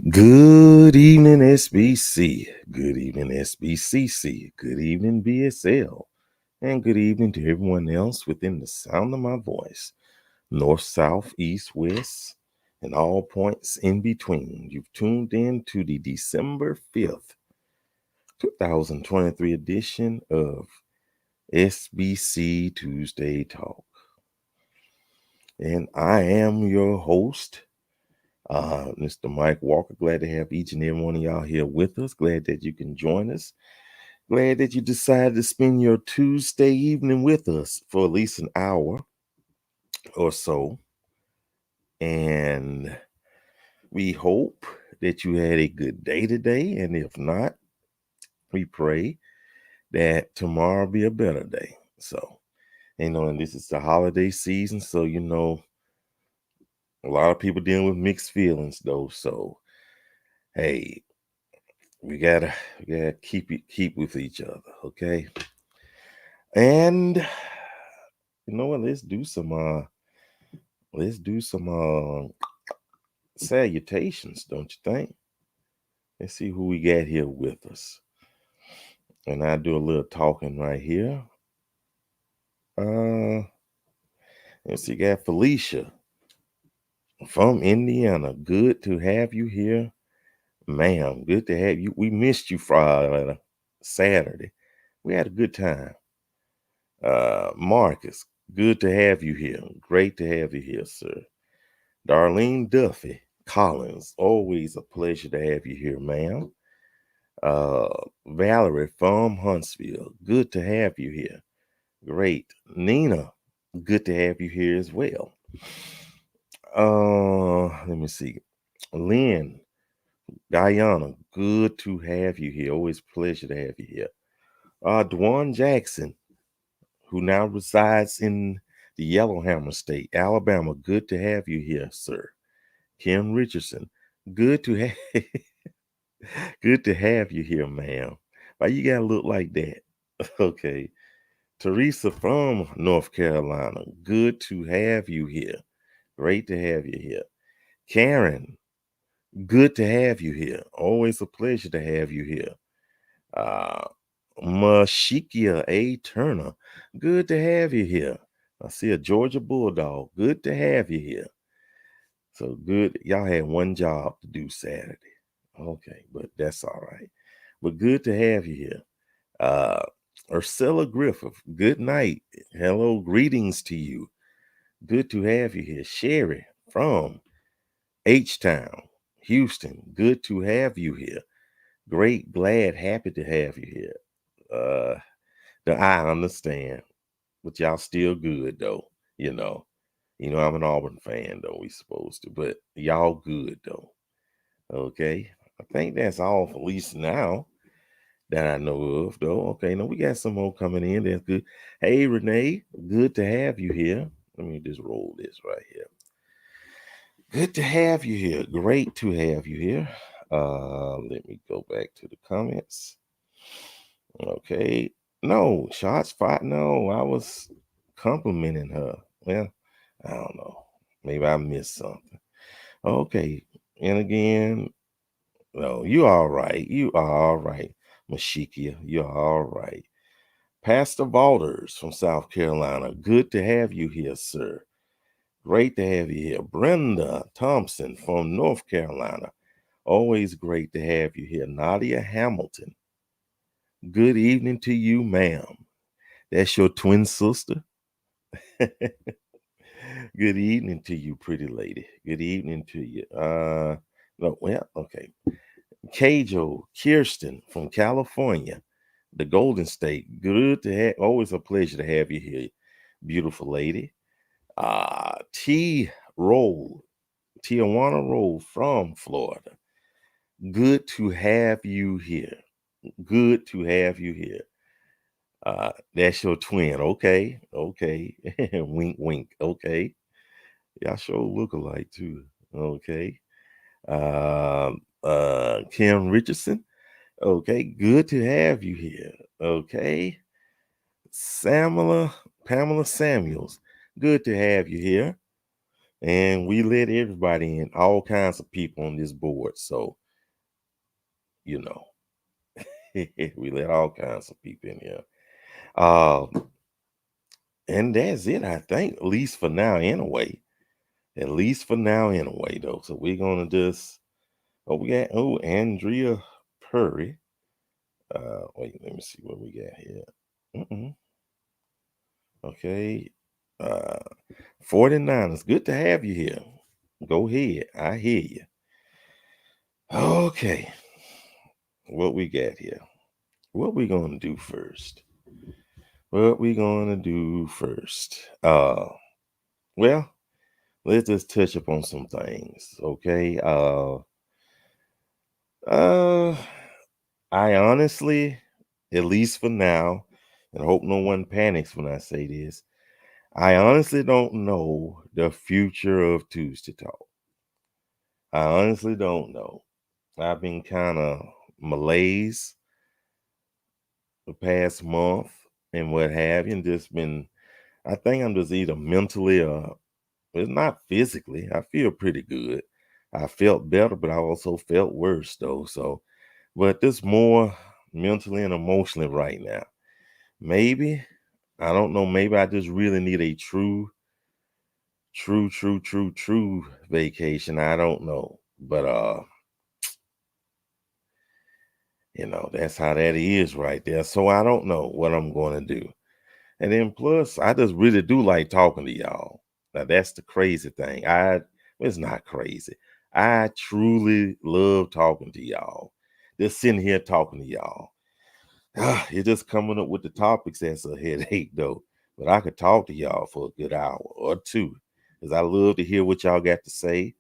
Good evening, SBC. Good evening, SBCC. Good evening, BSL. And good evening to everyone else within the sound of my voice. North, south, east, west, and all points in between. You've tuned in to the December 5th, 2023 edition of SBC Tuesday Talk. And I am your host, Mr. Mike Walker. Glad to have each and every one of y'all here with us. Glad that you can join us. Glad that you decided to spend your Tuesday evening with us for at least an hour or so. And we hope that you had a good day today. And if not, we pray that tomorrow be a better day. So, and this is the holiday season. So, a lot of people dealing with mixed feelings though. So, hey, we gotta keep with each other, okay? And you know what? Let's do some salutations, don't you think? Let's see who we got here with us. And I do a little talking right here. Let's see, got Felicia from Indiana. Good to have you here, ma'am. Good to have you. We missed you Friday, Saturday. We had a good time. Marcus, good to have you here. Great to have you here, sir. Darlene Duffy Collins, always a pleasure to have you here, ma'am. Valerie from Huntsville, good to have you here. Great. Nina, good to have you here as well. Let me see. Lynn, Guyana, good to have you here. Always pleasure to have you here. Dwan Jackson, who now resides in the Yellowhammer State, Alabama. Good to have you here, sir. Kim Richardson, good to have good to have you here, ma'am. Why you gotta look like that? Okay. Teresa from North Carolina, good to have you here. Great to have you here. Karen, good to have you here. Always a pleasure to have you here. Uh, Mashikia A. Turner, good to have you here. I see a Georgia Bulldog, good to have you here. So good, y'all had one job to do Saturday. Okay, but that's all right. But good to have you here. Ursula Griffith, good night. Hello, greetings to you. Good to have you here. Sherry from H-Town, Houston, good to have you here. Great, glad, happy to have you here. I understand, but y'all still good though. You know, I'm an Auburn fan though. We supposed to, but y'all good though. Okay, I think that's all for at least now that I know of though. Okay, now we got some more coming in. That's good. Hey Renee, good to have you here. Let me just roll this right here. Good to have you here. Great to have you here. Let me go back to the comments. Okay. No, shots fired. No, I was complimenting her. Well, I don't know. Maybe I missed something. Okay. And again, no, you all right. You are all right. Mashikia, you're all right. Pastor Walters from South Carolina. Good to have you here, sir. Great to have you here. Brenda Thompson from North Carolina. Always great to have you here. Nadia Hamilton. Good evening to you, ma'am. That's your twin sister. Good evening to you, pretty lady. Good evening to you. No, well, okay. Kajo Kirsten from California, the Golden State. Good to have. Always a pleasure to have you here, beautiful lady. T. Roll, Tijuana Roll from Florida. Good to have you here. Good to have you here. That's your twin. Okay. Okay. Wink, wink. Okay. Y'all sure look alike too. Okay. Kim Richardson. Okay. Good to have you here. Okay. Pamela Samuels. Good to have you here. And we let everybody in, all kinds of people on this board. So, you know, we let all kinds of people in here. Uh, and that's it, I think, at least for now, anyway. At least for now, anyway, though. So we're gonna just we got Andrea Purry. Wait, let me see what we got here. Mm-mm. Okay. Uh 49 it's good to have you here. Go ahead. I hear you. Okay. What we got here? What we gonna do first? What we gonna do first? Well, let's just touch upon some things, okay? Uh I honestly, at least for now, and I hope no one panics when I say this, I honestly don't know the future of Tuesday Talk. I honestly don't know. I've been kind of malaise the past month and what have you, and just been, I think I'm just either mentally or it's not physically. I feel pretty good. I felt better, but I also felt worse though. So, but this more mentally and emotionally right now. Maybe, I don't know, maybe I just really need a true vacation. I don't know. But that's how that is right there. So I don't know what I'm going to do. And then plus, I just really do like talking to y'all. Now that's the crazy thing. It's not crazy. I truly love talking to y'all. Just sitting here talking to y'all. You're just coming up with the topics that's a headache though. But I could talk to y'all for a good hour or two. Because I love to hear what y'all got to say.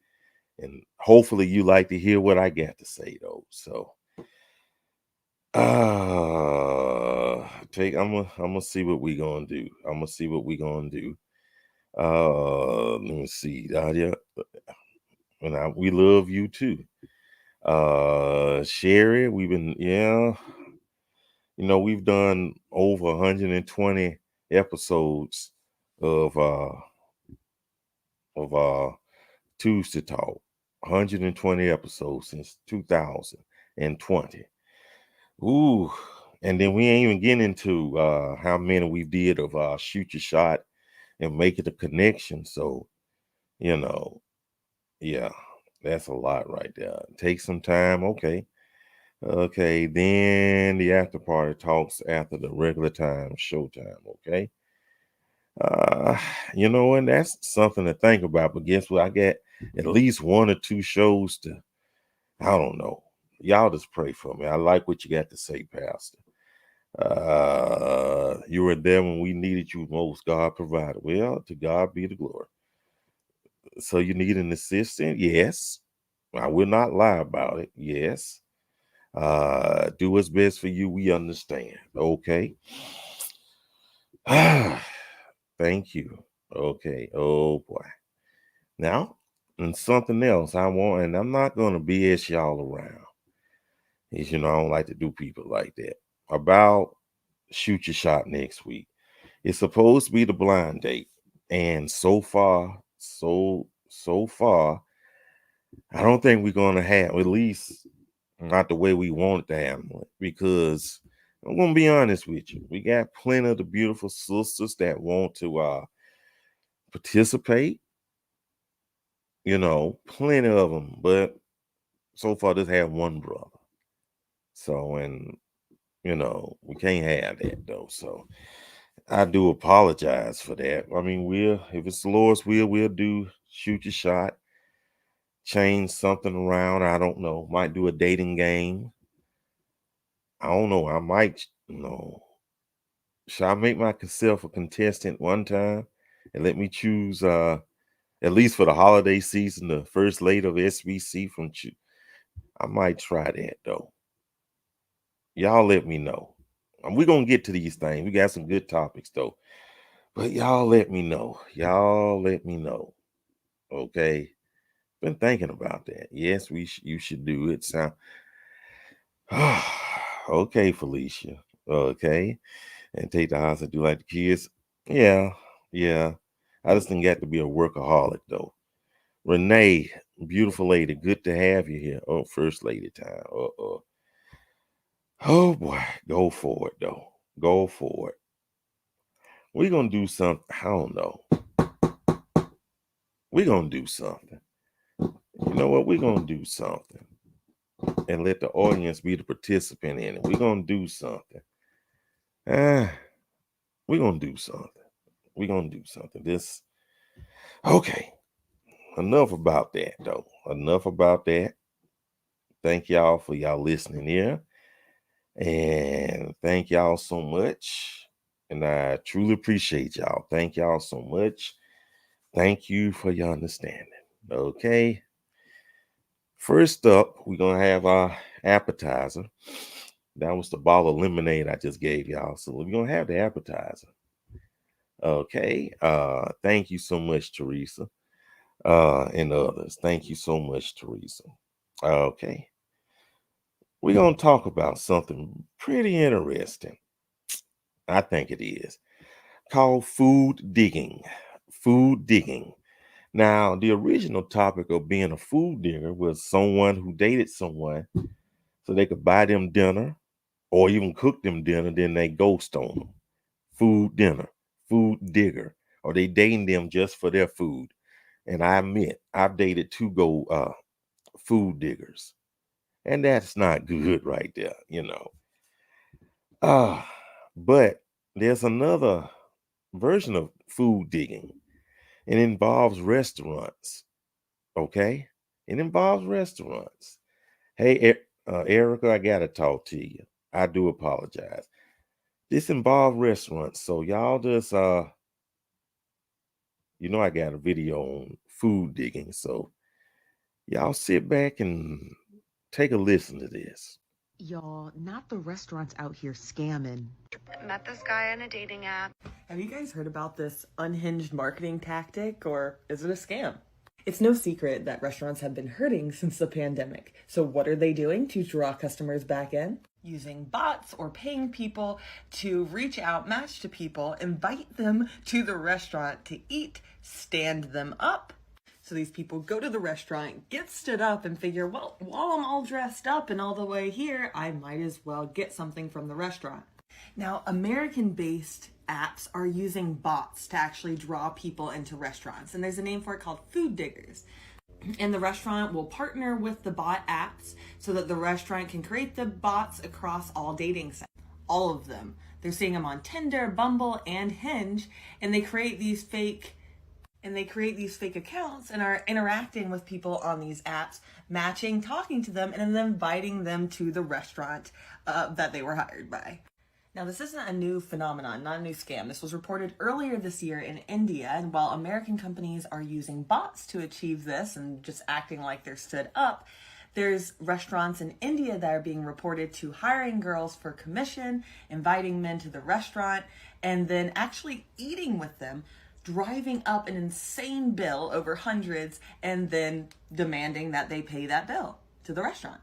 And hopefully you like to hear what I got to say though. So I'm gonna see what we gonna do. I'm gonna see what we gonna do. Let me see. Yeah, and we love you too. Sherry, we've done over 120 episodes of uh of Tuesday Talk. 120 episodes since 2020. Ooh. And then we ain't even getting into how many we did of shoot your shot and make it a connection. So, you know, yeah, that's a lot right there. Take some time. Okay. Okay. Then the after party talks after the regular time, showtime. Okay. Uh, and that's something to think about. But guess what? I got at least one or two shows to, I don't know. Y'all just pray for me. I like what you got to say, Pastor. You were there when we needed you most. God provided. Well, to God be the glory. So you need an assistant? Yes. I will not lie about it. Yes. Do what's best for you. We understand. Okay. Thank you. Okay. Oh boy. Now, and something else I want, and I'm not gonna BS y'all around. As I don't like to do people like that. About shoot your shot next week. It's supposed to be the blind date. And so far, I don't think we're gonna have, at least not the way we want it to happen. Because I'm gonna be honest with you. We got plenty of the beautiful sisters that want to participate, plenty of them, but so far just have one brother. So and we can't have that though. So I do apologize for that. I mean, if it's the Lord's will, we'll do shoot your shot, change something around. I don't know. Might do a dating game. I don't know. I might, should I make myself a contestant one time and let me choose, at least for the holiday season, the first lady of SBC I might try that though. Y'all let me know. We're going to get to these things. We got some good topics though. But y'all let me know. Y'all let me know. Okay. Been thinking about that. Yes, you should do it. Sound okay, Felicia. Okay. And take the house and do like the kids. Yeah, yeah. I just think you have to be a workaholic though. Renee, beautiful lady, good to have you here. Oh, first lady time. Oh boy, go for it though. Go for it. We're gonna do something. I don't know. We're gonna do something. You know what? We're gonna do something. And let the audience be the participant in it. We're gonna do something. We're gonna do something. We're gonna do something. This okay. Enough about that though. Enough about that. Thank y'all for y'all listening here. And thank y'all so much. And I truly appreciate y'all. Thank y'all so much. Thank you for your understanding. Okay. First up, we're going to have our appetizer. That was the bottle of lemonade I just gave y'all. So we're going to have the appetizer. Okay. Thank you so much, Teresa. And others. Thank you so much, Teresa. Okay. We're going to talk about something pretty interesting. I think it is. Called food digging. Food digging. Now, the original topic of being a food digger was someone who dated someone so they could buy them dinner or even cook them dinner, then they ghost on them. Food dinner, food digger, or they dating them just for their food. And I admit, I've dated two food diggers, and that's not good right there, you know. But there's another version of food digging. It involves restaurants. Okay, it involves restaurants. Hey, Erica, I gotta talk to you. I do apologize. This involves restaurants, so y'all just I got a video on food digging, so y'all sit back and take a listen to this. Y'all, not the restaurants out here scamming. Met this guy on a dating app. Have you guys heard about this unhinged marketing tactic, or is it a scam? It's no secret that restaurants have been hurting since the pandemic. So what are they doing to draw customers back in? Using bots or paying people to reach out, match to people, invite them to the restaurant to eat, stand them up. So these people go to the restaurant, get stood up, and figure, well, while I'm all dressed up and all the way here, I might as well get something from the restaurant. Now, American-based apps are using bots to actually draw people into restaurants. And there's a name for it called food diggers. And the restaurant will partner with the bot apps so that the restaurant can create the bots across all dating sites. All of them. They're seeing them on Tinder, Bumble, and Hinge. And they create these fake accounts and are interacting with people on these apps, matching, talking to them, and then inviting them to the restaurant that they were hired by. Now, this isn't a new phenomenon, not a new scam. This was reported earlier this year in India, and while American companies are using bots to achieve this and just acting like they're stood up, there's restaurants in India that are being reported to hiring girls for commission, inviting men to the restaurant, and then actually eating with them, driving up an insane bill over hundreds, and then demanding that they pay that bill to the restaurant.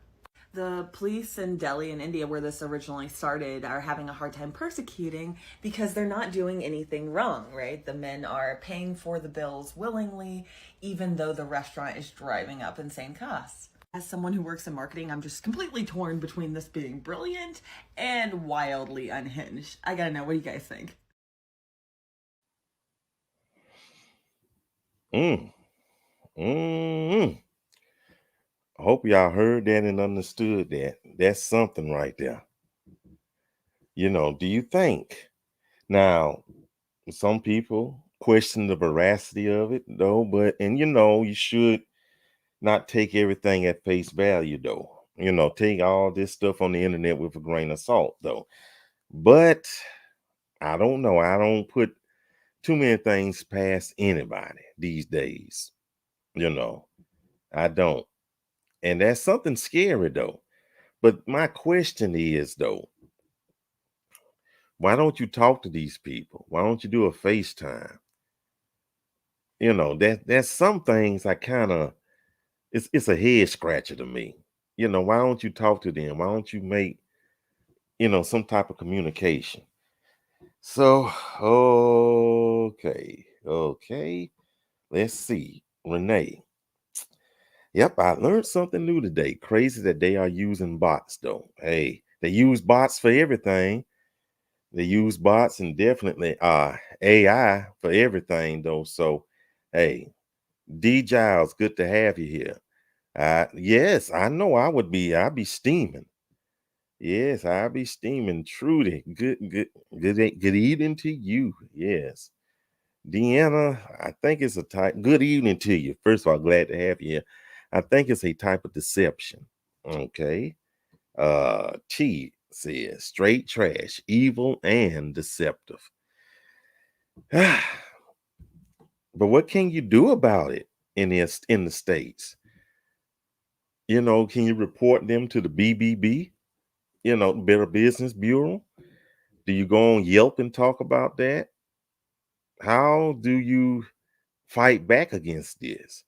The police in Delhi in India, where this originally started, are having a hard time persecuting because they're not doing anything wrong, right? The men are paying for the bills willingly, even though the restaurant is driving up insane costs. As someone who works in marketing, I'm just completely torn between this being brilliant and wildly unhinged. I gotta know, what do you guys think? Mm. Mm. I hope y'all heard that and understood that. That's something right there. Do you think? Now, some people question the veracity of it, though, and you should not take everything at face value, though. Take all this stuff on the internet with a grain of salt, though. But I don't know. I don't put too many things past anybody these days. I don't. And that's something scary, though. But my question is, though, why don't you talk to these people? Why don't you do a FaceTime? That's some things I kind of it's a head scratcher to me. Why don't you talk to them? Why don't you make, some type of communication? So, okay. Let's see. Renee, Yep, I learned something new today. Crazy that they are using bots, though. Hey, they use bots for everything. They use bots and definitely AI for everything, though. So, hey, D Giles, good to have you here. Yes, I know I'd be steaming. Yes, I'd be steaming. Trudy, good evening to you. Yes. Deanna, I think it's a type. Good evening to you. First of all, glad to have you here. I think it's a type of deception. Okay. T says straight trash, evil and deceptive. But what can you do about it in the States? Can you report them to the BBB? Better Business Bureau? Do you go on Yelp and talk about that? How do you fight back against this?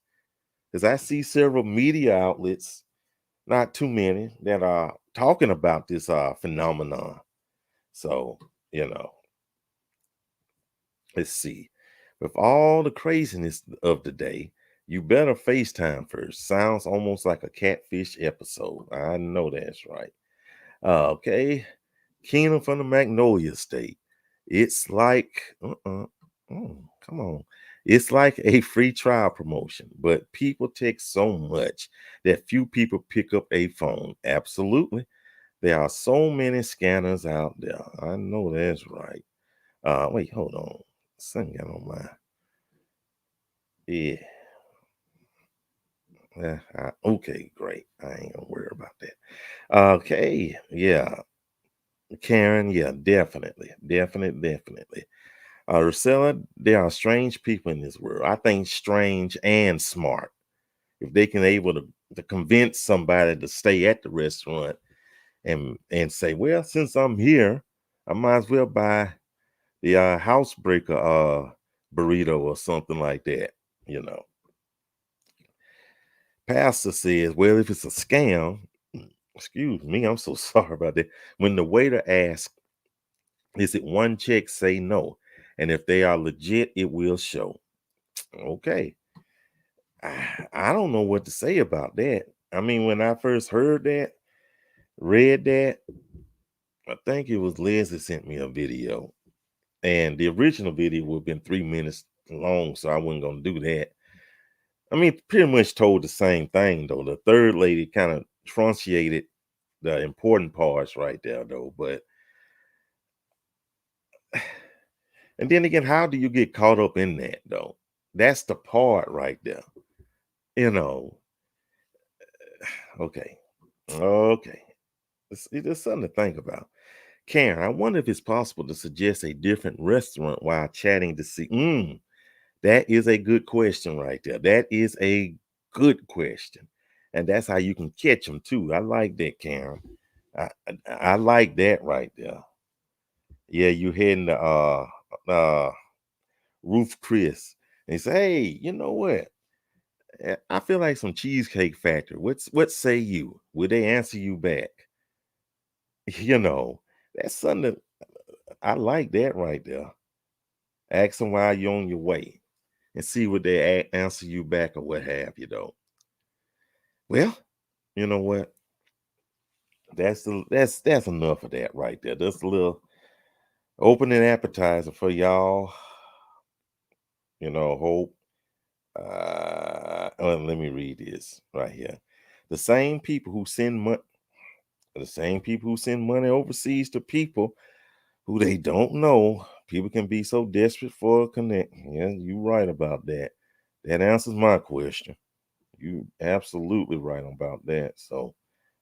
Because I see several media outlets, not too many, that are talking about this phenomenon. So, you know, let's see. With all the craziness of the day, you better FaceTime first. Sounds almost like a catfish episode. I know that's right. Okay. Keenan from the Magnolia State. It's like, come on. It's like a free trial promotion, but people text so much that few people pick up a phone. Absolutely. There are so many scanners out there. I know that's right. Wait, hold on. Something got on my, yeah. Okay, great. I ain't gonna worry about that. Okay, yeah. Karen, yeah, definitely. Rosella, there are strange people in this world. I think strange and smart. If they can able to convince somebody to stay at the restaurant and say, well, since I'm here, I might as well buy the housebreaker burrito or something like that. You know. Pastor says, well, if it's a scam, excuse me, I'm so sorry about that. When the waiter asks, is it one check? Say no. And if they are legit, it will show. Okay. I don't know what to say about that. I mean, when I first heard that, read that, I think it was Liz that sent me a video. And the original video would have been 3 minutes long, so I wasn't going to do that. I mean, pretty much told the same thing, though. The third lady kind of truncated the important parts right there, though. But, and then again, how do you get caught up in that, though? That's the part right there. You know, okay. Okay. It's something to think about. Karen, I wonder if it's possible to suggest a different restaurant while chatting to see. That is a good question right there. That is a good question. And that's how you can catch them too. I like that, Karen. I like that right there. Yeah, you heading to Roof Chris and he say, hey, you know what? I feel like some Cheesecake Factory. What say you? Will they answer you back? You know, that's something that I like that right there. Ask them while you're on your way and see what they answer you back or what have you, though. Well, you know what? That's enough of that right there. That's a little opening appetizer for y'all. Hope. Let me read this right here. The same people who send money, the same people who send money overseas to people who they don't know. People can be so desperate for a connect. Yeah, you're right about that. That answers my question. You absolutely right about that. So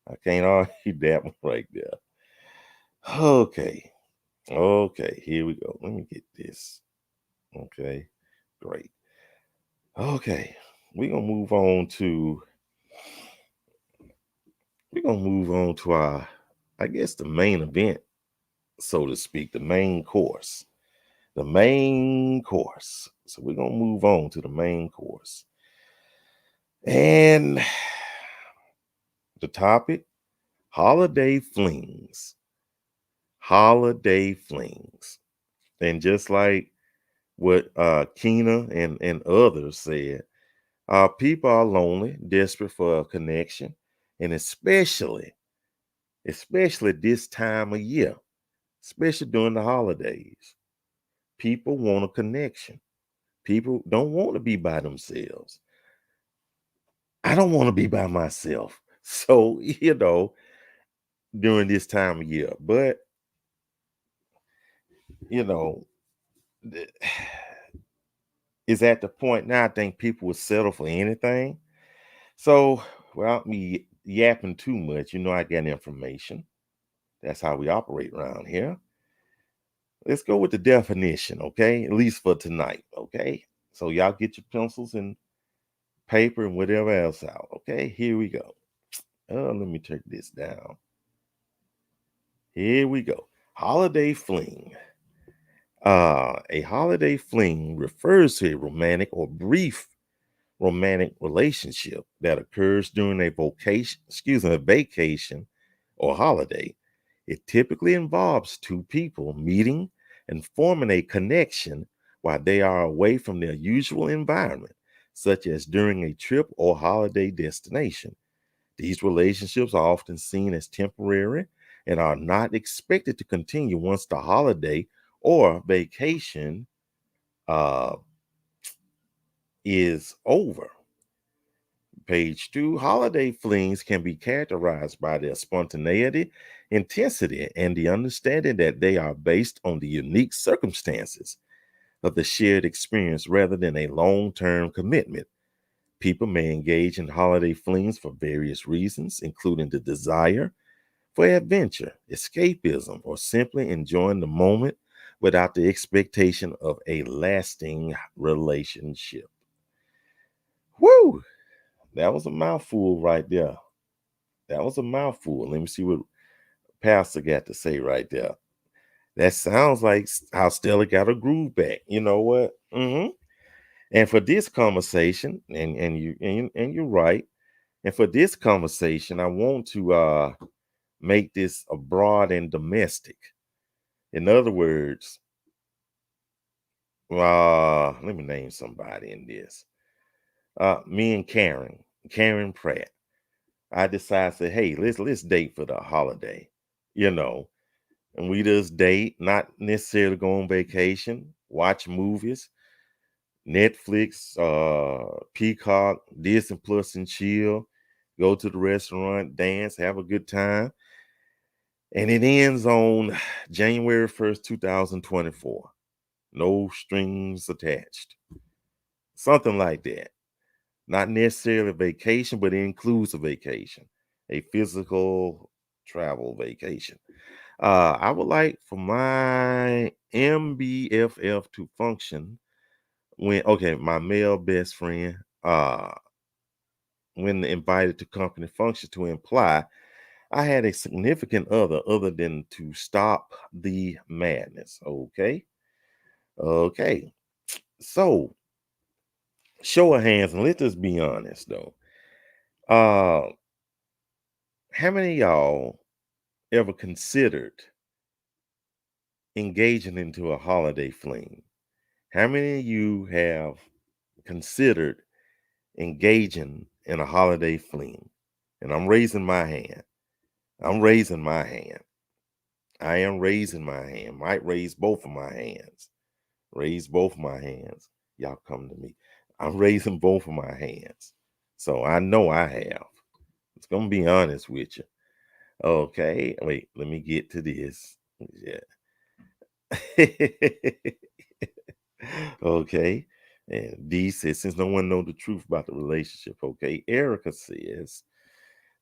I can't argue that one right there. Okay. Okay, here we go. Let me get this. Okay, great. Okay, we're gonna move on to our, I guess, the main event, so to speak, the main course. The main course. So we're gonna move on to the main course. And the topic, holiday flings. Holiday flings. And just like what Keena and others said, People are lonely, desperate for a connection, and especially this time of year, especially during the holidays. People want a connection. People don't want to be by themselves. I don't want to be by myself. So, during this time of year. But, you know, th- it's at the point now I think people will settle for anything. So, without me yapping too much, I got information. That's how we operate around here. Let's go with the definition, okay? At least for tonight, okay? So y'all get your pencils and paper and whatever else out, okay? Here we go. Let me take this down. Here we go. Holiday fling. A holiday fling refers to a romantic or brief romantic relationship that occurs during a vacation or holiday. It typically involves two people meeting and forming a connection while they are away from their usual environment, such as during a trip or holiday destination. These relationships are often seen as temporary and are not expected to continue once the holiday or vacation uh, is over. Page 2, holiday flings can be characterized by their spontaneity, intensity, and the understanding that they are based on the unique circumstances of the shared experience rather than a long term commitment. People may engage in holiday flings for various reasons, including the desire for adventure, escapism, or simply enjoying the moment without the expectation of a lasting relationship. Woo! That was a mouthful right there. That was a mouthful. Let me see what Pastor got to say right there. That sounds like how Stella got her groove back. You know what? And for this conversation, and you're right. And for this conversation, I want to make this abroad and domestic. In other words, let me name somebody in this. Me and Karen Pratt. I decided, say, hey, let's date for the holiday, you know, and we just date, not necessarily go on vacation, watch movies, Netflix, Peacock, Disney Plus, and chill, go to the restaurant, dance, have a good time, and it ends on January 1st, 2024. No strings attached, something like that. Not necessarily a vacation, but it includes a vacation, a physical travel vacation. I would like for my MBFF to function my male best friend, when invited to company function to imply I had a significant other than to stop the madness. Okay. Okay. So, show of hands, and let's just be honest though. Uh, how many of y'all ever considered engaging into a holiday fling? How many of you have considered engaging in a holiday fling? And I'm raising my hand. I'm raising my hand. I am raising my hand. Might raise both of my hands. Raise both of my hands. Y'all come to me. I'm raising both of my hands. So I know I have. It's gonna be honest with you. Okay. Wait, let me get to this. Yeah. Okay. And D says, since no one know the truth about the relationship, okay. Erica says,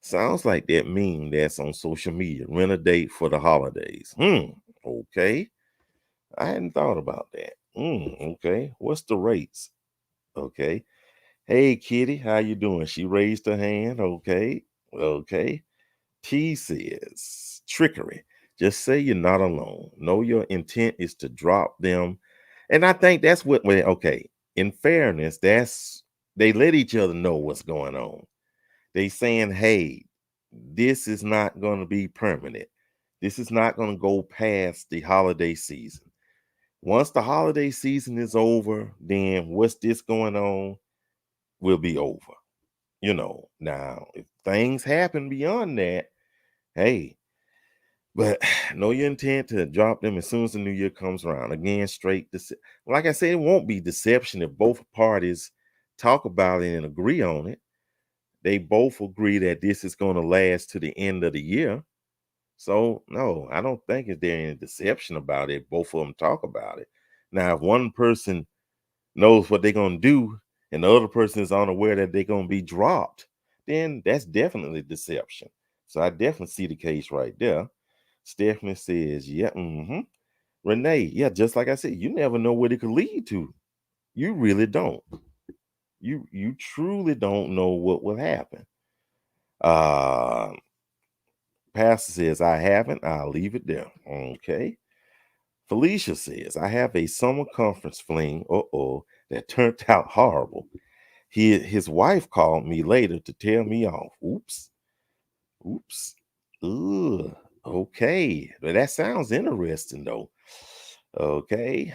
sounds like that meme that's on social media. Rent a date for the holidays. Okay. I hadn't thought about that. Okay. What's the rates? Okay. Hey Kitty, how you doing? She raised her hand. Okay. Okay. T says trickery. Just say you're not alone. Know your intent is to drop them. And I think that's okay. In fairness, they let each other know what's going on. They saying, hey, this is not going to be permanent. This is not going to go past the holiday season. Once the holiday season is over, then what's this going on? will be over. Now if things happen beyond that, hey, but know your intent to drop them as soon as the new year comes around. Again, like I said, it won't be deception if both parties talk about it and agree on it. They both agree that this is going to last to the end of the year. So no, I don't think is there any deception about it. Both of them talk about it. Now, if one person knows what they're gonna do and the other person is unaware that they're gonna be dropped, then that's definitely deception. So I definitely see the case right there. Stephanie says, yeah, Renee, yeah, just like I said, you never know what it could lead to. You really don't. You truly don't know what will happen. Uh Pastor says, I haven't, I'll leave it there. Okay. Felicia says, I have a summer conference fling, that turned out horrible. His wife called me later to tell me off. Oops. Ugh. Okay. But that sounds interesting though. Okay.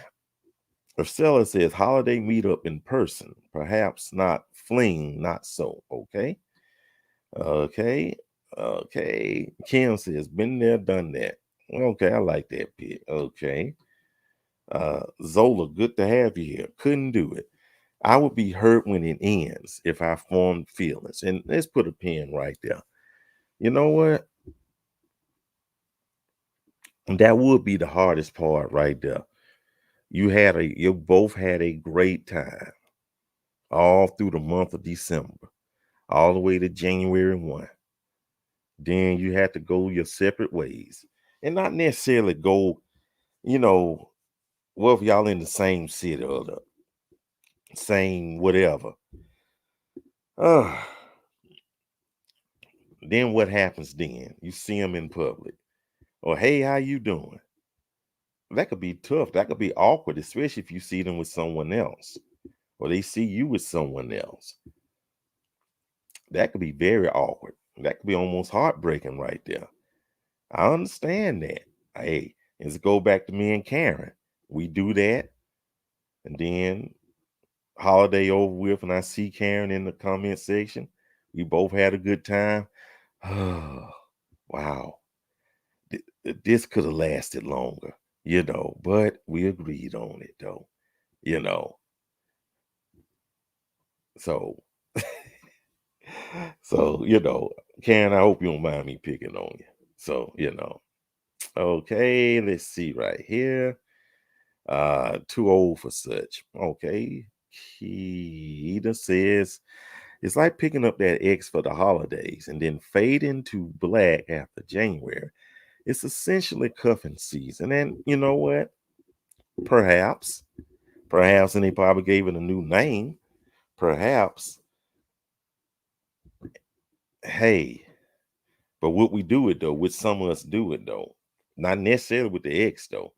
Ursula says, holiday meetup in person. Perhaps not fling, not so. Okay. Okay. Okay. Kim says, been there, done that. Okay, I like that bit. Okay. Zola, good to have you here. Couldn't do it. I would be hurt when it ends if I formed feelings. And let's put a pin right there. You know what? That would be the hardest part right there. You both had a great time all through the month of December, all the way to January 1. Then you had to go your separate ways. And not necessarily go, well, if y'all in the same city or the same whatever. Then what happens then? You see them in public. Or, hey, how you doing? That could be tough. That could be awkward, especially if you see them with someone else. Or they see you with someone else. That could be very awkward. That could be almost heartbreaking right there. I understand that. Hey, let's go back to me and Karen. We do that. And then holiday over with, and I see Karen in the comment section. We both had a good time. Wow. This could have lasted longer, but we agreed on it though, you know. So, Karen, I hope you don't mind me picking on you. So, okay, let's see right here. Too old for such. Okay. Keita says it's like picking up that ex for the holidays and then fading to black after January. It's essentially cuffing season. And you know what? Perhaps, and they probably gave it a new name. Perhaps, hey, but would we do it though? Would some of us do it though? Not necessarily with the ex though.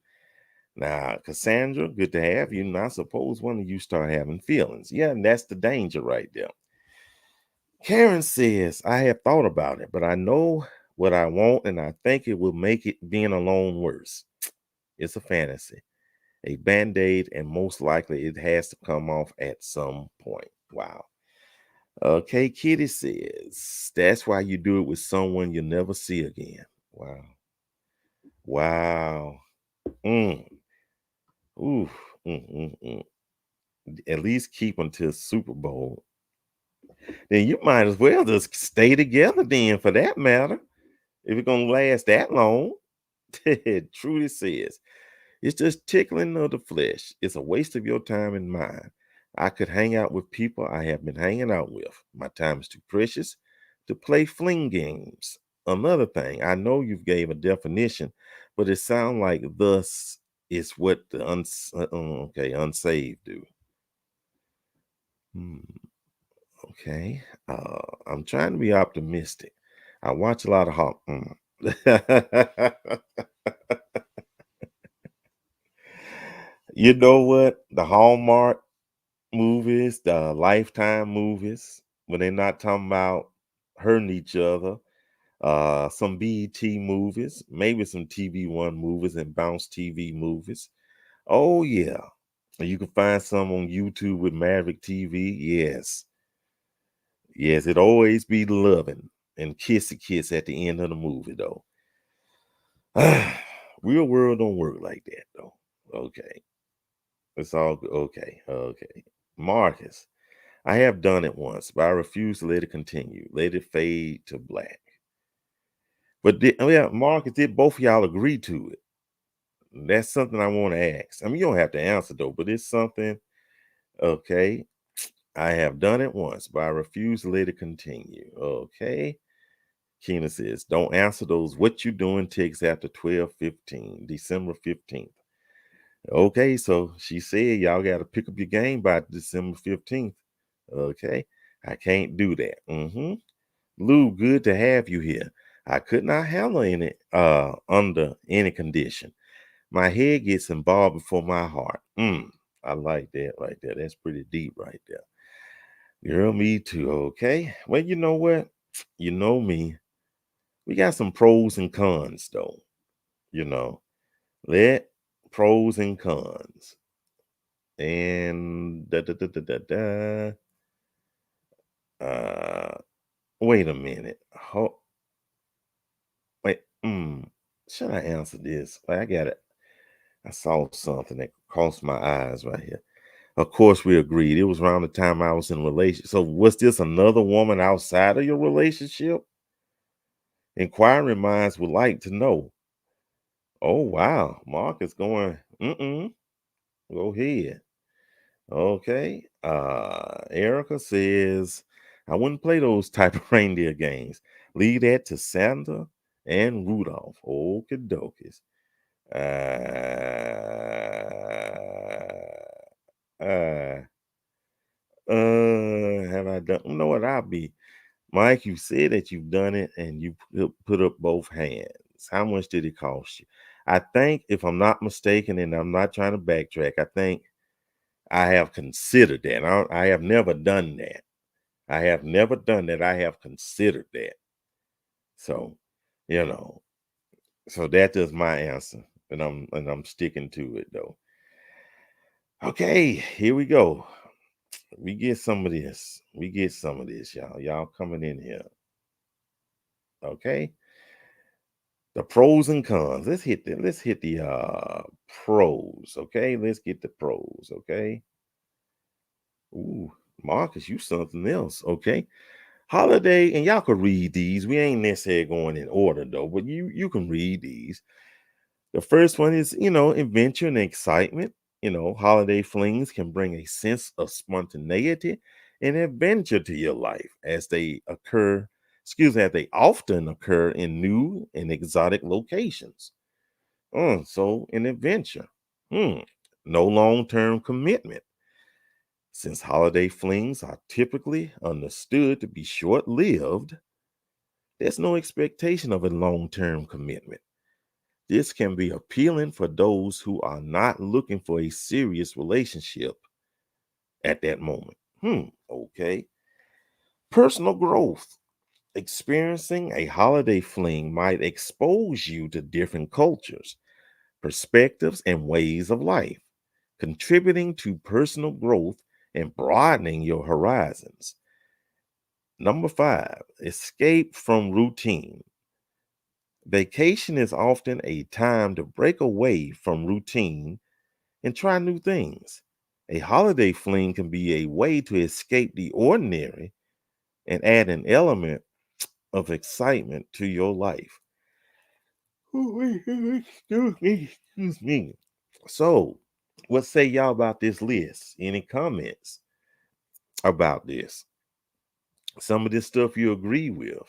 Now, Cassandra, good to have you. Now, suppose one of you start having feelings. Yeah, and that's the danger right there. Karen says, I have thought about it, but I know what I want, and I think it will make it being alone worse. It's a fantasy, a band-aid, and most likely it has to come off at some point. Wow. Okay, Kitty says, that's why you do it with someone you'll never see again. Wow. Wow. Mm. Ooh. At least keep until Super Bowl. Then you might as well just stay together then for that matter. If it's gonna last that long. Truly says, it's just tickling of the flesh. It's a waste of your time and mine. I could hang out with people I have been hanging out with. My time is too precious to play fling games. Another thing, I know you gave a definition, but it sounds like thus is what the unsaved do. Okay. I'm trying to be optimistic. I watch a lot of You know what? The Hallmark movies, the Lifetime movies, when they're not talking about hurting each other, some BET movies, maybe some TV One movies and Bounce TV movies. Oh yeah. You can find some on YouTube with Maverick TV. Yes. Yes, it always be loving and kissy kiss at the end of the movie, though. Real world don't work like that, though. Okay. It's all good. Okay. Okay. Marcus, I have done it once, but I refuse to let it continue. Let it fade to black. But Marcus, did both of y'all agree to it? That's something I want to ask. I mean, you don't have to answer though, but it's something. Okay. I have done it once, but I refuse to let it continue. Okay. Keena says, don't answer those what you doing texts after 12:15, December 15th. Okay, so she said y'all got to pick up your game by December 15th. Okay, I can't do that. Lou, good to have you here. I could not handle any under any condition. My head gets involved before my heart. I like that right there. That's pretty deep right there. Girl, me too. Okay. Well, you know what? You know me. We got some pros and cons though. You know, let pros and cons. And uh wait a minute. Wait, should I answer this? I got it. I saw something that crossed my eyes right here. Of course, we agreed. It was around the time I was in a relationship. So was this another woman outside of your relationship? Inquiring minds would like to know. Oh wow, Mark is going. Go ahead. Okay. Erica says, I wouldn't play those type of reindeer games. Leave that to Santa and Rudolph. Okie dokies. Uh, have I done? You know what? I'll be. Mike, you said that you've done it and you put up both hands. How much did it cost you? I think, if I'm not mistaken, and I'm not trying to backtrack, I think I have considered that. I have never done that. I have never done that. I have considered that. So, you know, so that is my answer, and I'm sticking to it though. Okay, here we go. We get some of this. We get some of this, y'all. Y'all coming in here. Okay. The pros and cons. Let's hit the pros. Okay. Let's get the pros. Okay. Ooh, Marcus, you something else. Okay. Holiday, and y'all could read these. We ain't necessarily going in order though, but you can read these. The first one is, adventure and excitement. Holiday flings can bring a sense of spontaneity and adventure to your life as they often occur in new and exotic locations. So an adventure. No long-term commitment. Since holiday flings are typically understood to be short-lived, there's no expectation of a long-term commitment. This can be appealing for those who are not looking for a serious relationship at that moment. Okay. Personal growth. Experiencing a holiday fling might expose you to different cultures, perspectives, and ways of life, contributing to personal growth and broadening your horizons. Number 5, escape from routine. Vacation is often a time to break away from routine and try new things. A holiday fling can be a way to escape the ordinary and add an element of excitement to your life. Excuse me. So, what say y'all about this list? Any comments about this? Some of this stuff you agree with?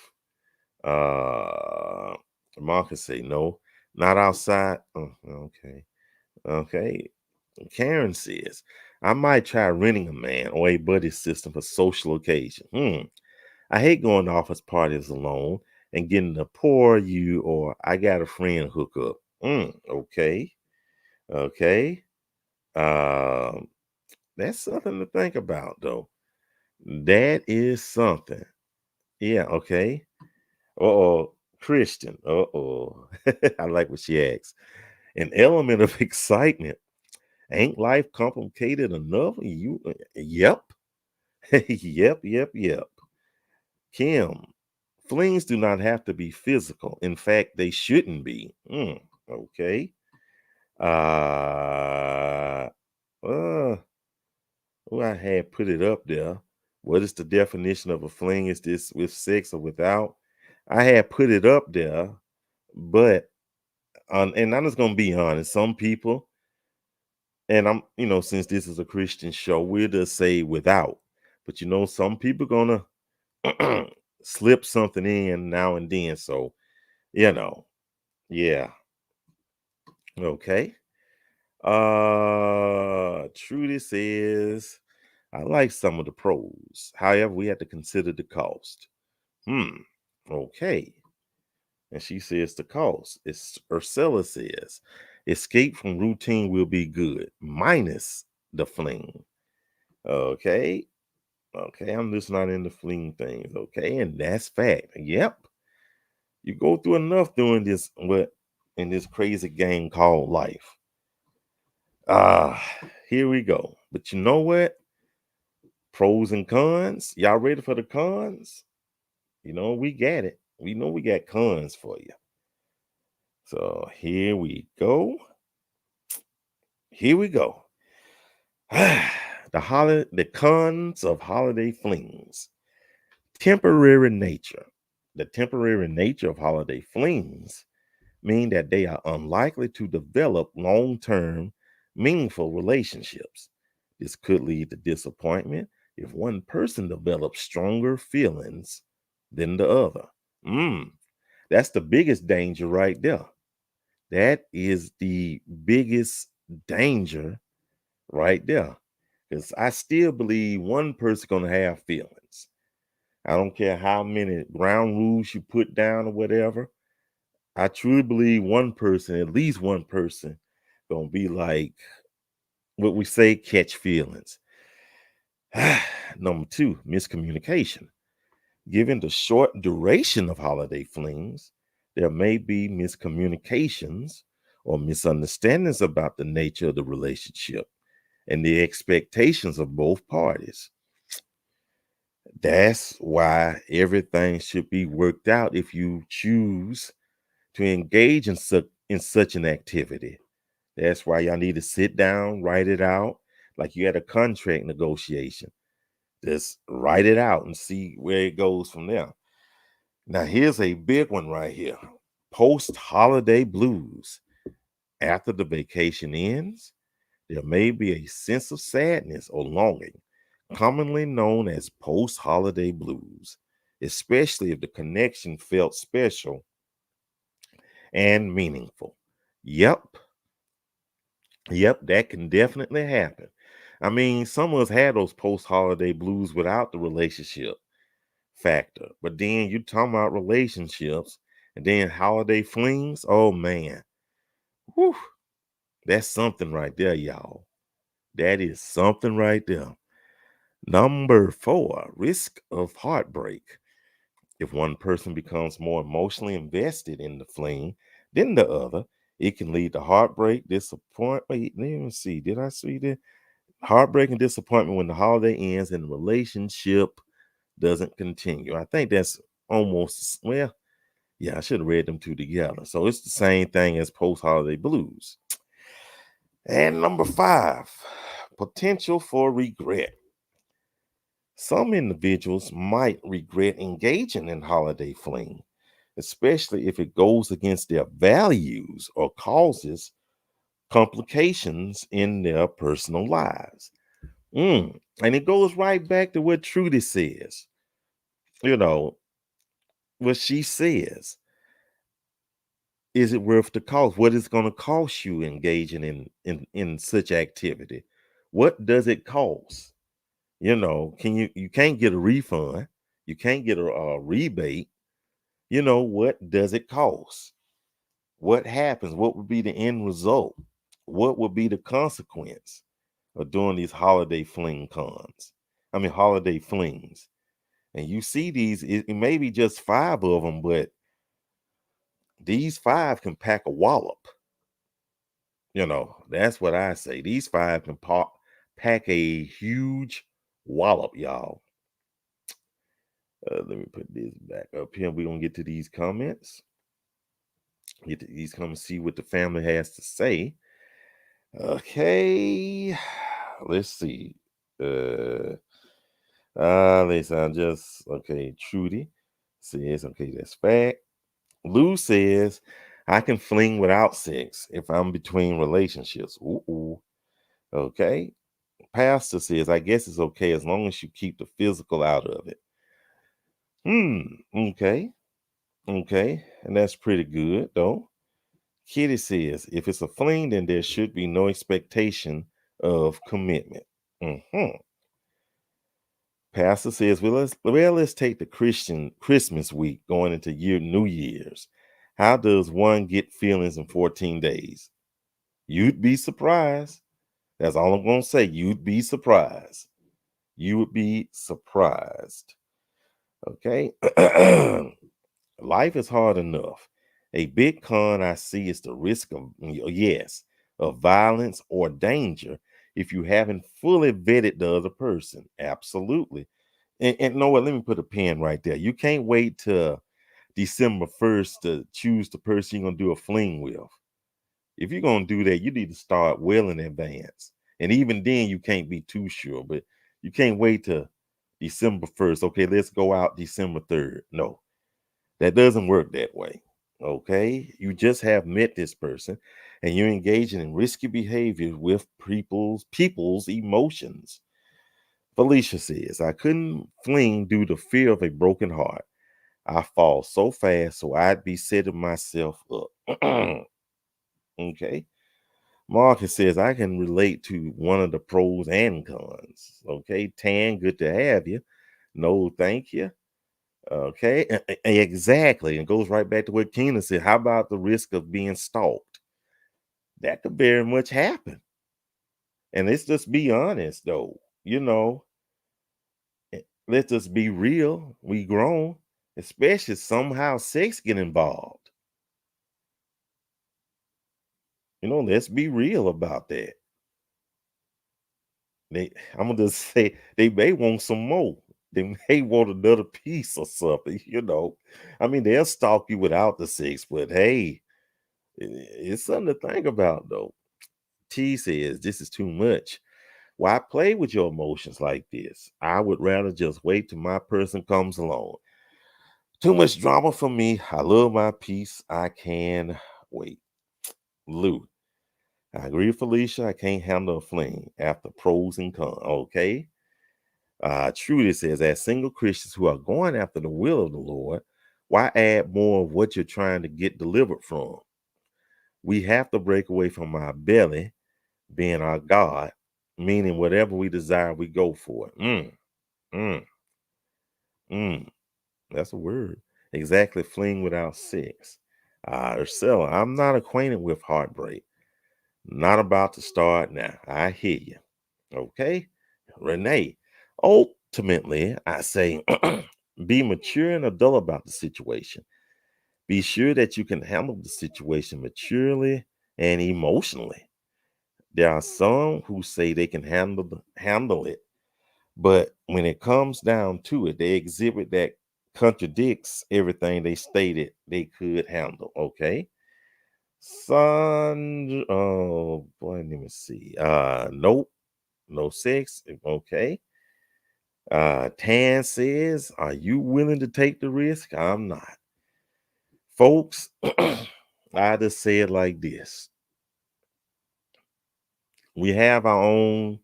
Uh, Marcus say no, not outside. Oh, okay, okay. Karen says, I might try renting a man or a buddy system for social occasion. I hate going to office parties alone and getting the poor you or I got a friend hook up. Okay. Okay. Um, that's something to think about though. That is something. Yeah, okay. Uh-oh. Christian. Uh-oh. I like what she asks. An element of excitement. Ain't life complicated enough? Yep. Yep. Kim, flings do not have to be physical. In fact, they shouldn't be. Okay. Uh, uh, oh, I had put it up there. What is the definition of a fling? Is this with sex or without? I had put it up there, but and I'm just gonna be honest. Some people, and since this is a Christian show, we'll just say without. But some people gonna slip something in now and then. So, yeah. Okay. Trudy says, I like some of the pros. However, we have to consider the cost. Okay. And she says the cost. It's Ursula says, escape from routine will be good, minus the fling. Okay. Okay, I'm just not into fling things. Okay, and that's fact. Yep. You go through enough doing this in this crazy game called life. Ah, here we go. But you know what? Pros and cons. Y'all ready for the cons? We got it. We know we got cons for you. So here we go. Here we go. The cons of holiday flings. Temporary nature. The temporary nature of holiday flings mean that they are unlikely to develop long-term, meaningful relationships. This could lead to disappointment if one person develops stronger feelings than the other. That's the biggest danger right there. That is the biggest danger right there. Because I still believe one person gonna have feelings. I don't care how many ground rules you put down or whatever. I truly believe one person, at least one person, gonna be like what we say, catch feelings. Number two, miscommunication. Given the short duration of holiday flings, there may be miscommunications or misunderstandings about the nature of the relationship and the expectations of both parties. That's why everything should be worked out if you choose to engage in such an activity. That's why y'all need to sit down, write it out, like you had a contract negotiation. Just write it out and see where it goes from there. Now, here's a big one right here. Post-holiday blues. After the vacation ends, there may be a sense of sadness or longing, commonly known as post-holiday blues, especially if the connection felt special and meaningful. Yep, that can definitely happen. I mean, some of us had those post-holiday blues without the relationship factor. But then you talking about relationships and then holiday flings. Oh man. Whew. That's something right there, y'all. That is something right there. Number 4, risk of heartbreak. If one person becomes more emotionally invested in the fling than the other, it can lead to heartbreak, disappointment. Wait, let me see. Did I see that? Heartbreak and disappointment when the holiday ends and the relationship doesn't continue. I think that's almost, well, yeah, I should have read them two together. So it's the same thing as post-holiday blues. And number 5, potential for regret. Some individuals might regret engaging in holiday fling, especially if it goes against their values or causes complications in their personal lives. And it goes right back to what Trudy says. You know, what she says. Is it worth the cost? What is going to cost you engaging in such activity? What does it cost? Can you can't get a refund, you can't get a rebate. What does it cost? What happens? What would be the end result? What would be the consequence of doing these holiday fling cons? I mean, holiday flings. And you see these, it may be just 5 of them, but these 5 can pack a wallop. That's what I say. These 5 can pack a huge wallop, y'all. Let me put this back up here. We're gonna get to these comments. Get to these comments, see what the family has to say. Okay, let's see. Listen, just okay. Trudy says, okay, that's fact. Lou says, I can fling without sex if I'm between relationships. Ooh. Okay. Pastor says, I guess it's okay as long as you keep the physical out of it. Okay. Okay. And that's pretty good, though. Kitty says, if it's a fling, then there should be no expectation of commitment. Pastor says, let's take the Christian Christmas week going into New Year's. How does one get feelings in 14 days? You'd be surprised. That's all I'm going to say. You'd be surprised. You would be surprised. Okay. Life is hard enough. A big con I see is the risk of violence or danger if you haven't fully vetted the other person. Absolutely. And you know what? Let me put a pin right there. You can't wait till December 1st to choose the person you're going to do a fling with. If you're going to do that, you need to start well in advance. And even then, you can't be too sure, but you can't wait till December 1st. Okay, let's go out December 3rd. No, that doesn't work that way. Okay, you just have met this person and you're engaging in risky behavior with people's emotions. Felicia says, I couldn't fling due to fear of a broken heart. I fall so fast, so I'd be setting myself up. Okay. Marcus says, I can relate to one of the pros and cons. Okay. Tan, good to have you. No, thank you. Okay. Exactly. And goes right back to what Tina said. How about the risk of being stalked? That could very much happen. And let's just be honest, though. Let's just be real. We grown, especially somehow sex get involved. Let's be real about that. I'm gonna just say they may want some more. They may want another piece or something. I mean, they'll stalk you without the sex, but hey, it's something to think about though. T says this is too much. Why play with your emotions like this? I would rather just wait till my person comes along. Too much drama for me. I love my peace. I can wait. Lou. I agree with Felicia. I can't handle a fling after pros and cons. Okay. Trudy says, as single Christians who are going after the will of the Lord, why add more of what you're trying to get delivered from? We have to break away from our belly, being our God, meaning whatever we desire, we go for it. Mm, mm. That's a word. Exactly, fling without sex. Ursula, I'm not acquainted with heartbreak. Not about to start now. I hear you. Okay. Renee, ultimately, I say be mature and adult about the situation. Be sure that you can handle the situation maturely and emotionally. There are some who say they can handle it, but when it comes down to it, they exhibit that contradicts everything they stated they could handle. Okay. Son, oh boy, let me see. Nope, no sex. Okay. Tan says, are you willing to take the risk? I'm not. Folks, I just say it like this. We have our own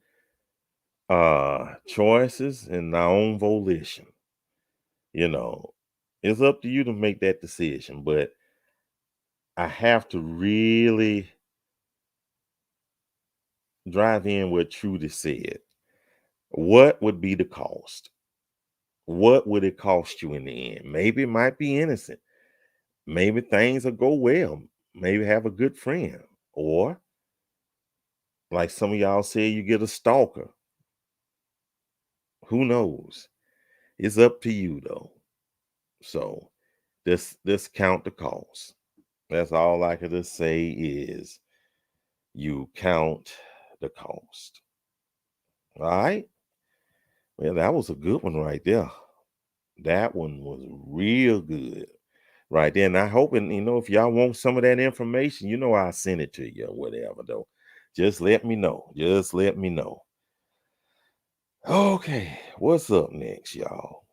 choices and our own volition. You know, it's up to you to make that decision, but I have to really drive in what Trudy said. What would be the cost? What would it cost you in the end? Maybe it might be innocent. Maybe things will go well. Maybe have a good friend. Or, like some of y'all say, you get a stalker. Who knows? It's up to you though. So this count the cost. That's all I could just say is you count the cost. All right. Well, that was a good one right there. That one was real good right there. And I hoping, if y'all want some of that information, I'll send it to you or whatever, though. Just let me know. Just let me know. Okay, what's up next, y'all?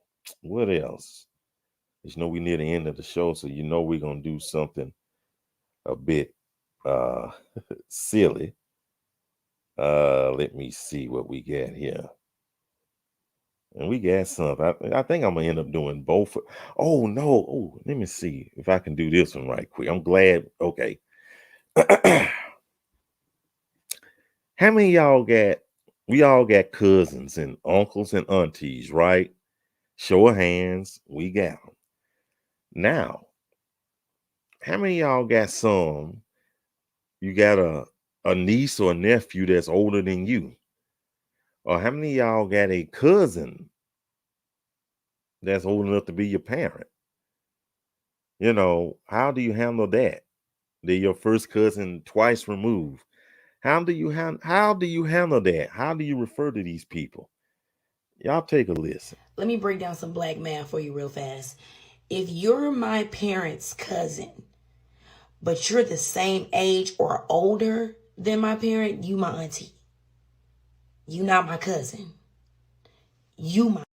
What else? We near the end of the show, so we're gonna do something a bit uh silly. Let me see what we got here. And we got something. I think I'm gonna end up doing both. Oh no. Oh, let me see if I can do this one right quick. I'm glad. Okay. How many of y'all got? We all got cousins and uncles and aunties, right? Show of hands. We got them. Now, how many of y'all got some? You got a niece or a nephew that's older than you? Or how many of y'all got a cousin that's old enough to be your parent? How do you handle that? They're your first cousin twice removed. How do you handle that? How do you refer to these people? Y'all take a listen. Let me break down some black math for you real fast. If you're my parents' cousin, but you're the same age or older than my parent, you my auntie. You not my cousin. You my.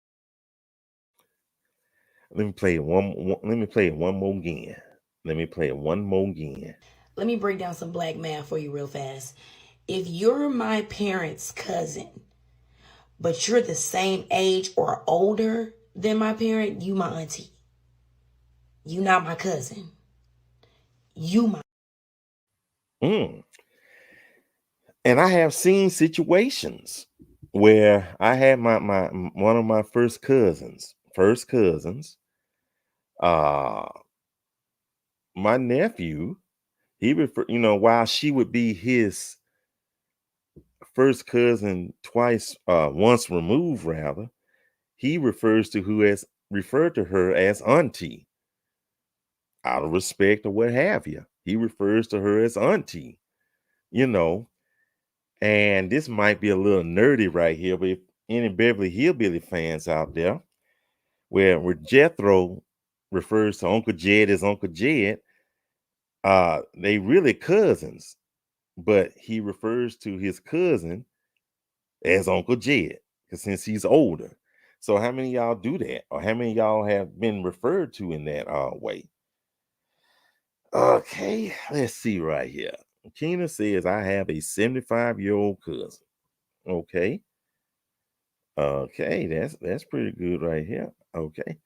Let me play it let me play it one more again. Let me play it one more again. Let me break down some black math for you real fast. If you're my parents' cousin, but you're the same age or older than my parent, you my auntie. You not my cousin. You my. Mm. And I have seen situations where I had my one of my first cousins, uh, my nephew, while she would be his first cousin once removed rather, he referred to her as auntie out of respect or what have you. He refers to her as auntie, you know. And this might be a little nerdy right here, but if any Beverly Hillbilly fans out there, where Jethro refers to Uncle Jed as Uncle Jed, they really cousins, but he refers to his cousin as Uncle Jed, because since he's older. So how many of y'all do that? Or how many of y'all have been referred to in that way? Okay, let's see right here. Keena says, I have a 75-year-old cousin. Okay. Okay, that's pretty good right here. Okay.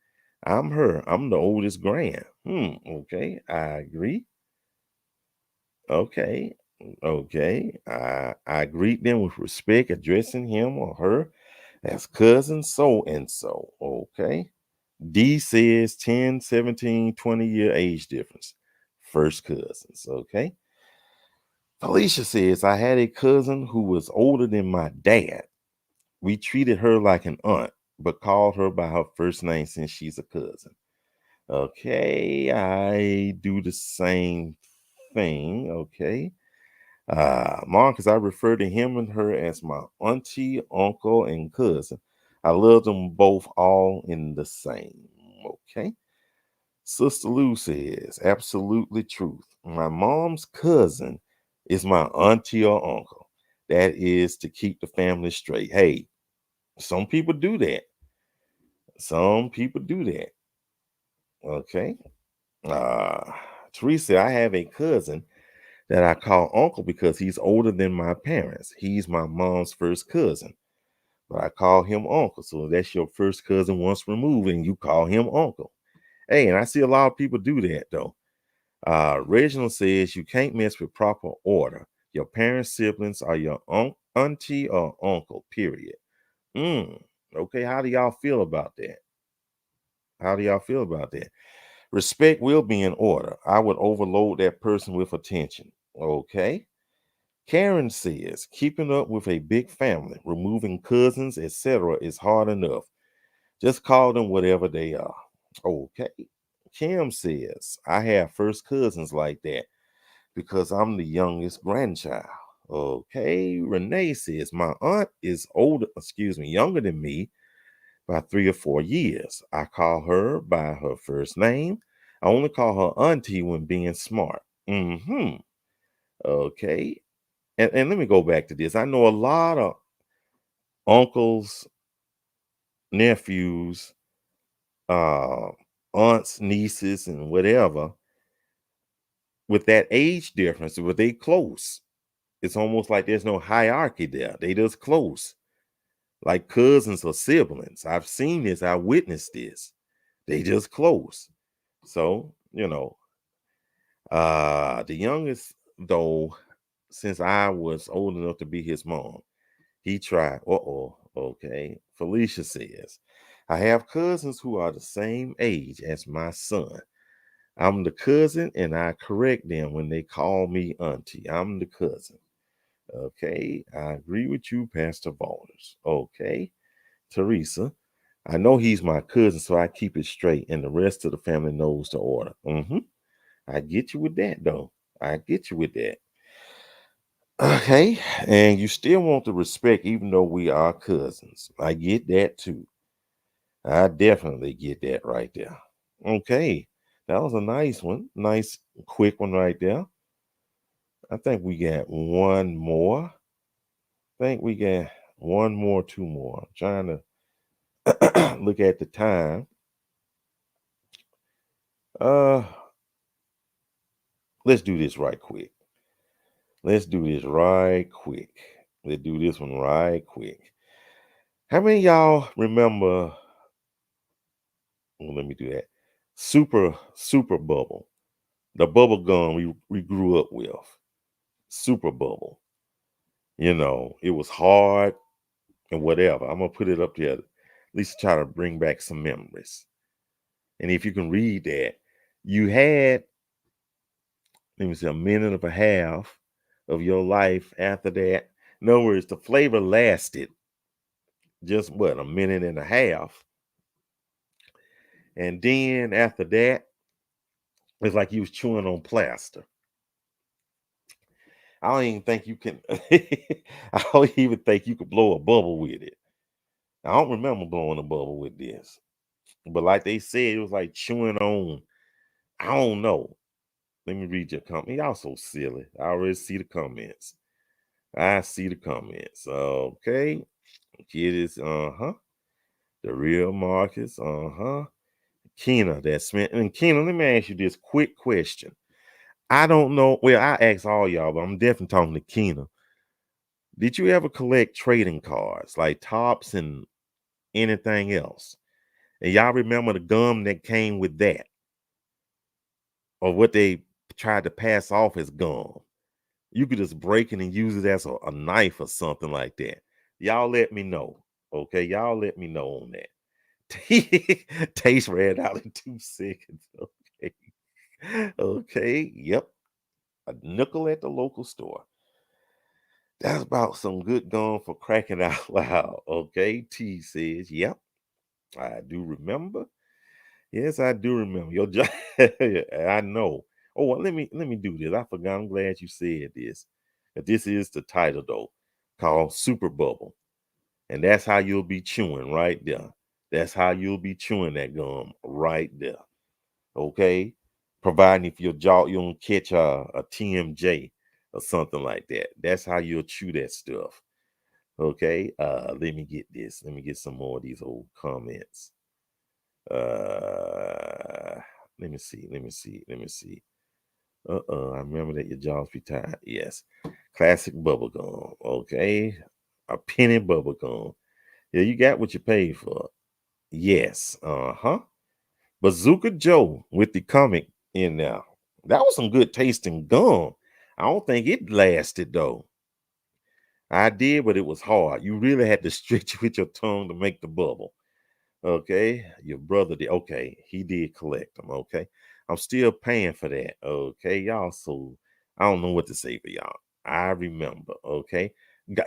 I'm her. I'm the oldest grand. Okay, I agree. Okay. Okay. I greet them with respect, addressing him or her as cousin so and so. Okay. D says 10, 17, 20-year age difference. First cousins. Okay. Felicia says, I had a cousin who was older than my dad. We treated her like an aunt, but called her by her first name since she's a cousin. Okay, I do the same thing. Okay. Marcus, I refer to him and her as my auntie, uncle, and cousin. I love them both all in the same. Okay. Sister Lou says, absolutely truth. My mom's cousin is my auntie or uncle. That is to keep the family straight. Hey, some people do that. Some people do that. Okay. Uh, Teresa, I have a cousin that I call uncle because he's older than my parents. He's my mom's first cousin, but I call him uncle. So that's your first cousin once removed, and you call him uncle. Hey, and I see a lot of people do that though. Reginald says you can't mess with proper order. Your parents' siblings are your auntie or uncle, period. Okay, how do y'all feel about that? How do y'all feel about that? Respect will be in order. I would overload that person with attention. Okay. Karen says keeping up with a big family, removing cousins, etc., is hard enough. Just call them whatever they are. Okay. Kim says I have first cousins like that because I'm the youngest grandchild. Okay. Renee says my aunt is younger than me, about 3 or 4 years. I call her by her first name. I only call her Auntie when being smart. Okay. And let me go back to this. I know a lot of uncles, nephews, uh, aunts, nieces, and whatever with that age difference, but they close. It's almost like there's no hierarchy there. They just close, like cousins or siblings. I've seen this. I witnessed this. They just close. So, the youngest, though, since I was old enough to be his mom, he tried. Okay. Felicia says, I have cousins who are the same age as my son. I'm the cousin and I correct them when they call me Auntie. I'm the cousin. Okay. I agree with you, Pastor Balders. Okay. Teresa, I know he's my cousin, so I keep it straight, and the rest of the family knows the order. I get you with that, though. I get you with that. Okay, and you still want the respect, even though we are cousins. I get that too. I definitely get that right there. Okay, that was a nice one. Nice, quick one right there. I think we got one more. I think we got one more, two more. I'm trying to look at the time. Uh, let's do this right quick. Let's do this right quick. Let's do this one right quick. How many of y'all remember? Well, let me do that. Super bubble. The bubble gum we grew up with. Super bubble. It was hard and whatever. I'm gonna put it up there. At least try to bring back some memories. And if you can read that, you had, let me say, a minute and a half of your life after that. In other words, the flavor lasted just what, a minute and a half. And then after that, it's like you was chewing on plaster. I don't even think you can I don't even think you could blow a bubble with it. I don't remember blowing a bubble with this. But like they said, it was like chewing on, I don't know. Let me read your comment. Y'all so silly. I already see the comments. I see the comments. Okay. Kid is the real Marcus. Keena, that's Smith. And Keena, let me ask you this quick question. I don't know. Well, I asked all y'all, but I'm definitely talking to Keena. Did you ever collect trading cards like tops and anything else? And y'all remember the gum that came with that? Or what they tried to pass off as gum? You could just break it and use it as a knife or something like that. Y'all let me know. Okay, y'all let me know on that. Taste ran out in 2 seconds. Okay. Okay, yep. A nickel at the local store. That's about some good gum for cracking out loud. Okay, T says, yep, I do remember. Yes, I do remember. Your job. I know. Oh, well, let me do this. I forgot. I'm glad you said this. This is the title though, called Super Bubble. And that's how you'll be chewing right there. That's how you'll be chewing that gum right there. Okay? Providing if your jaw, you don't catch a TMJ or something like that. That's how you'll chew that stuff. Okay? Let me get this. Let me get some more of these old comments. Let me see. I remember that your jaws be tied. Yes. Classic bubble gum. Okay. A penny bubble gum. Yeah, you got what you paid for. Yes. Bazooka Joe with the comic in there. That was some good tasting gum. I don't think it lasted though. I did, but it was hard. You really had to stretch with your tongue to make the bubble. Okay, your brother did. Okay, he did collect them. Okay, I'm still paying for that. Okay, y'all. So I don't know what to say for y'all. I remember. Okay,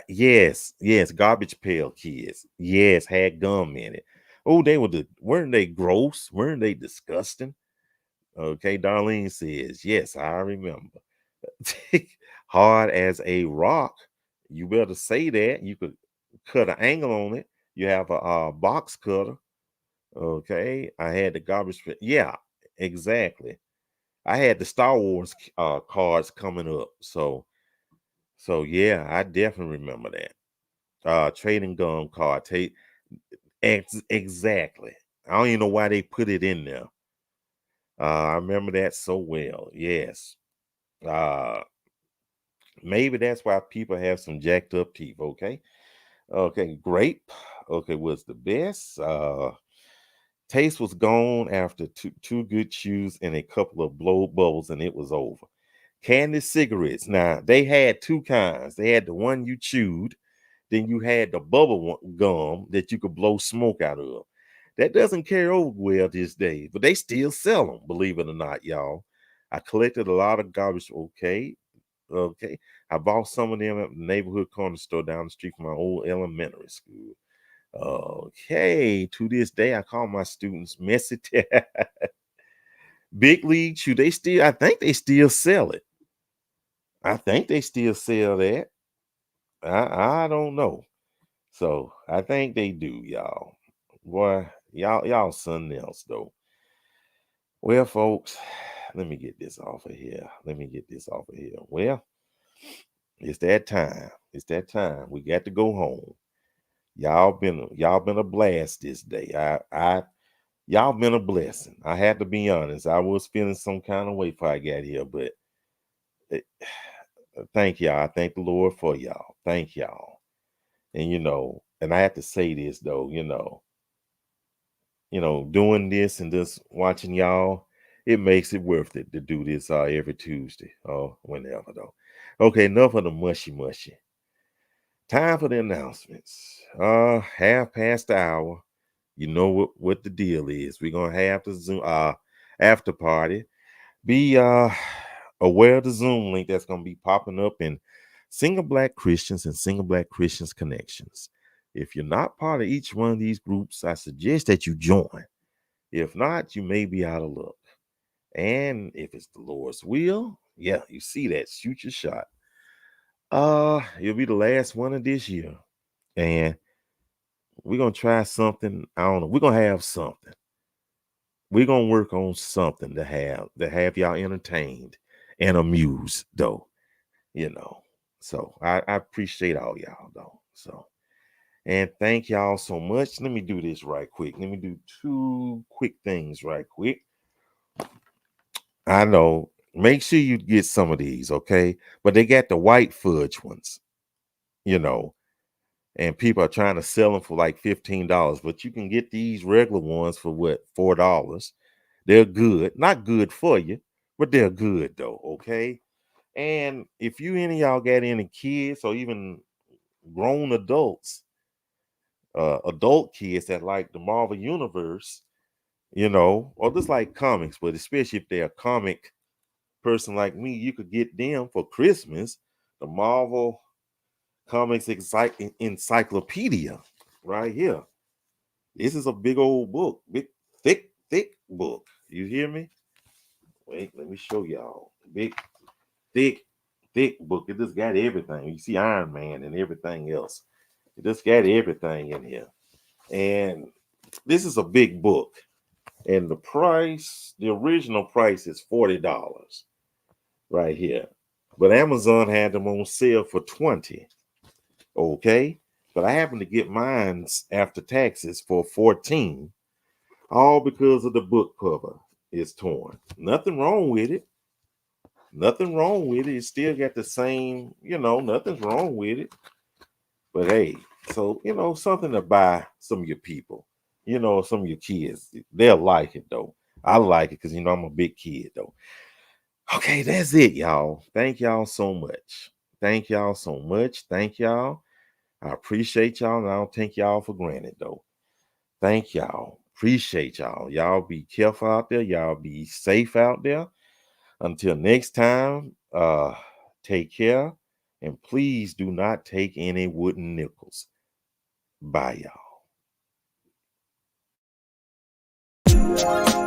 yes, garbage pail kids. Yes, had gum in it. Oh, weren't they gross? Weren't they disgusting? Okay, Darlene says yes. I remember. Hard as a rock. You better say that. You could cut an angle on it. You have a box cutter. Okay. I had the garbage. Yeah, exactly. I had the Star Wars cards coming up. So yeah, I definitely remember that. Trading gum card. Exactly. I don't even know why they put it in there. I remember that so well. Yes. Uh, maybe that's why people have some jacked up teeth. Okay. Okay. Grape. Okay. Was the best. Taste was gone after two good chews and a couple of blow bubbles, and it was over. Candy cigarettes. Now, they had two kinds. They had the one you chewed, then you had the bubble gum that you could blow smoke out of. That doesn't carry over well these days, but they still sell them, believe it or not, y'all. I collected a lot of garbage. Okay. Okay. I bought some of them at the neighborhood corner store down the street from my old elementary school. Okay. To this day, I call my students messy. Big League Chew. I think they still sell it. I think they still sell that. I don't know. So I think they do, y'all. Boy, y'all something else though. Well, folks, let me get this off of here. Well, it's that time. It's that time. We got to go home. Y'all been a blast this day. Y'all been a blessing. I had to be honest. I was feeling some kind of way before I got here, but thank y'all. I thank the Lord for y'all. Thank y'all. And and I have to say this though, doing this and just watching y'all, it makes it worth it to do this every Tuesday or whenever though. Okay, enough of the mushy. Time for the announcements. Half past the hour. You know what the deal is. We're gonna have the Zoom after party. Be aware of the Zoom link that's gonna be popping up in Single Black Christians and Single Black Christians Connections. If you're not part of each one of these groups, I suggest that you join. If not, you may be out of luck. And if it's the Lord's will, yeah, you see that, shoot your shot. It'll be the last one of this year. And we're gonna try something. I don't know. We're gonna have something. We're gonna work on something to have y'all entertained and amused, though. So I appreciate all y'all though. So and thank y'all so much. Let me do this right quick. Let me do two quick things right quick. I know. Make sure you get some of these, okay? But they got the white fudge ones, and people are trying to sell them for like $15. But you can get these regular ones for what, $4. They're good. Not good for you, but they're good though, okay? And if any of y'all got any kids or even grown adults, adult kids that like the Marvel Universe, or just like comics, but especially if they're a comic person like me, you could get them for Christmas, the Marvel Comics Encyclopedia right here. This is a big old book, big, thick book. You hear me? Wait, let me show y'all. Big, thick book. It just got everything. You see Iron Man and everything else. It just got everything in here. And this is a big book. And the original price is $40 right here. But Amazon had them on sale for $20. Okay. But I happened to get mine after taxes for $14, all because of the book cover is torn. Nothing wrong with it. Nothing wrong with it. It still got the same, nothing's wrong with it. But hey, so, something to buy some of your people, some of your kids. They'll like it though. I like it because, I'm a big kid though. Okay, that's it, y'all. Thank y'all so much. Thank y'all so much. Thank y'all. I appreciate y'all, and I don't take y'all for granted though. Thank y'all. Appreciate y'all. Y'all be careful out there. Y'all be safe out there. Until next time, take care, and please do not take any wooden nickels. Bye, y'all.